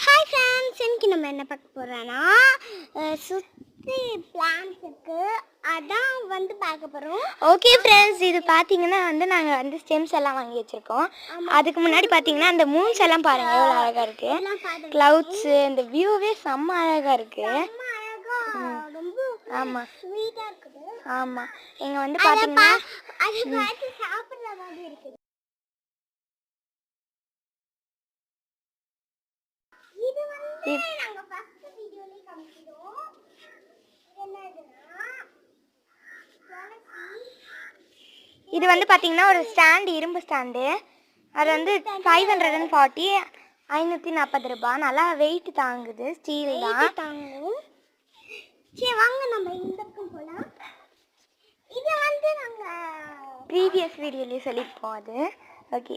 Hi friends, இன்னைக்கு நம்ம என்ன பார்க்க போகிறோன்னா சுற்றி பிளான்ஸ் இருக்குது, அதான் பார்க்க போகிறோம். ஓகே ஃப்ரெண்ட்ஸ், இது பார்த்தீங்கன்னா நாங்கள் ஸ்டெம்ஸ் எல்லாம் வாங்கி வச்சுருக்கோம். அதுக்கு முன்னாடி பார்த்தீங்கன்னா அந்த மூன்ஸ் எல்லாம் பாருங்கள் எவ்வளோ அழகாக இருக்குது. க்ளவுட்ஸு, இந்த வியூவே செம்ம அழகாக இருக்குது. ஆமாம், ஸ்வீட்டாக இருக்குது. ஆமாம், இங்கே பார்த்தீங்கன்னா அது பார்த்து சாப்பிட்ற மாதிரி இருக்குது. இது நாங்க ஃபர்ஸ்ட் வீடியோலயே காமிச்சோம். என்னதுன்னா இது பார்த்தீங்கன்னா ஒரு ஸ்டாண்டு, இரும்பு ஸ்டாண்டு. அது 540 540 ரூபாய். நல்லா வெயிட் தாங்குது, ஸ்டீல் தான் தாங்கும். சரி வாங்க நம்ம இந்த பக்கம் போலாம். இது நாங்க ப்ரீவியஸ் வீடியோலயே சொல்லியிருப்போம் அது. ஓகே.